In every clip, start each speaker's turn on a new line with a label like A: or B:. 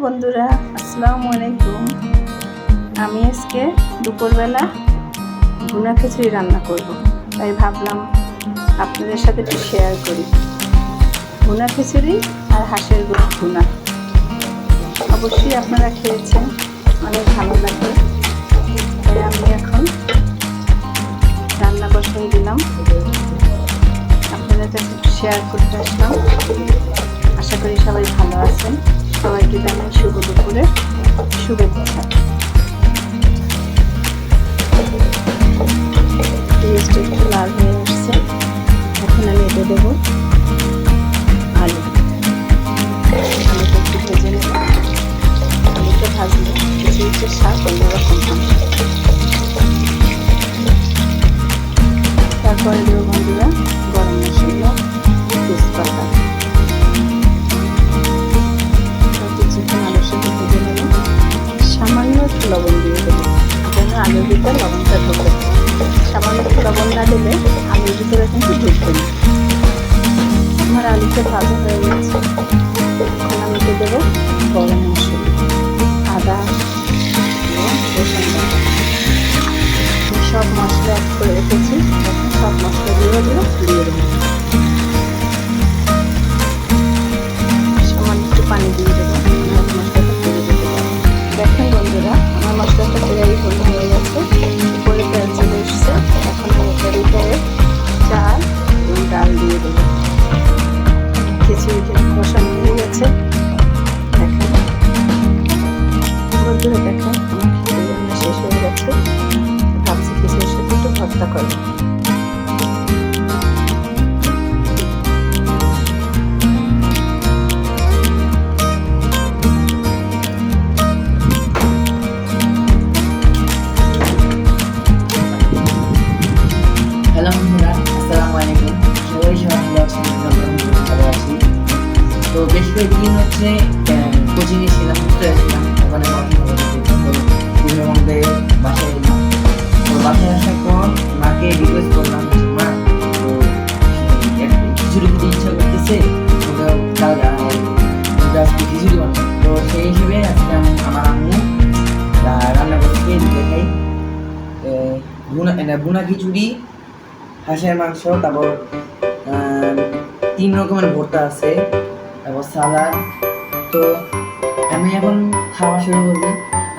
A: বন্ধুরা, আসসালামু আলাইকুম। আমি আজকে দুপুরবেলা ভুনা খিচুড়ি রান্না করব, তাই ভাবলাম আপনাদের সাথে একটু শেয়ার করি। ভুনা খিচুড়ি আর হাঁসের ভুনা অবশ্যই আপনারা খেয়েছেন, অনেক ভালো লাগে। তাই আমি এখন রান্না বসিয়ে দিলাম, আপনাদের কাছে একটু শেয়ার করতে আসলাম। আশা করি সবাই ভালো আছেন। সবাইকে জানাই শুভ দুপুরে শুভেচ্ছা। পেঁয়াজটা একটু লাল হয়ে আসছে, এখন আমি এটা দেবো আলুটা একটু ভেজে নেব। আলুটা ভাজলে খিচুড়িটার স্বাদ অন্যরকম হয়। তারপরে দেবো বন্ধুরা গরম মশলা, তেজপাতা, সামান্য একটু লবণ দিয়ে দেবো যেন আলুর ভিতরে লবণটা ঢোকে। সামান্য একটু লবণ না দিলে আলুর ভিতরে কিন্তু ঢুকবে না। আমার আলুটা ভাজা হয়ে গেছে, এখন আমি দেবো গরম মশলা, আদা এবং রসুন বাটা। সব মশলা অ্যাড করে রেখেছি, এখন সব মশলাগুলো দিয়ে দেবো। সামান্য একটু পানি দিয়ে দেবো, মশলাটা তুলে দিতে পারবো। দেখেন বন্ধুরা, আমার মশলাটা প্রায় হয়ে গেছে, উপরে তেল চলে এসছে। এখন আমি এটার ভিতরে চাল এবং ডাল দিয়ে দেবো। খিচুড়িটা বসানো হয়ে গেছে। দেখেন বন্ধুরা, দেখেন আমার খিচুড়ি রান্না শেষ হয়ে গেছে। ভাবছি খিচুড়ির সাথে একটু ভর্তা করে।
B: হ্যালো বন্ধুরা, আসসালামু আলাইকুম। সবাই ভালো আছেন? ভালো আছি। তো বেশ কয়েকদিন হচ্ছে কোচিংয়ে ছিলাম, ছিলাম ওখানে পুজোর মধ্যে বাসায় এলাম। তো বাসায় আসার পর মাকে রিকোয়েস্ট করলাম, মা তো খিচুড়ি খেতে ইচ্ছা করতেছে, আজকে খিচুড়ি বানাবো। তো সেই হিসেবে আজকে আমার আম্মু রান্না করতে দেখাই ভুনা খিচুড়ি, হাঁসের মাংস, তারপর 3 রকমের ভর্তা আছে, তারপর সালাদ। তো আমি এখন খাওয়া শুরু করবো।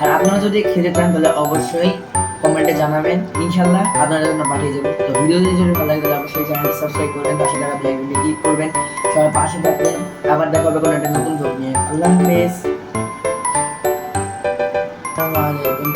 B: আর আপনারা যদি খেতে চান তাহলে অবশ্যই কমেন্টে জানাবেন, ইনশাল্লাহ আপনাদের জন্য পাঠিয়ে যাবো। তো ভিডিও যদি ভালো লাগে তাহলে অবশ্যই চ্যানেলটি সাবস্ক্রাইব করবেন, পাশে থাকা বেল আইকনটি ক্লিক করবেন। সবাই পাশে থাকবেন। আবার দেখা হবে কোনো একটা নতুন ভিডিও নিয়ে। আল্লাহ হাফেজ। আসসালামু আলাইকুম।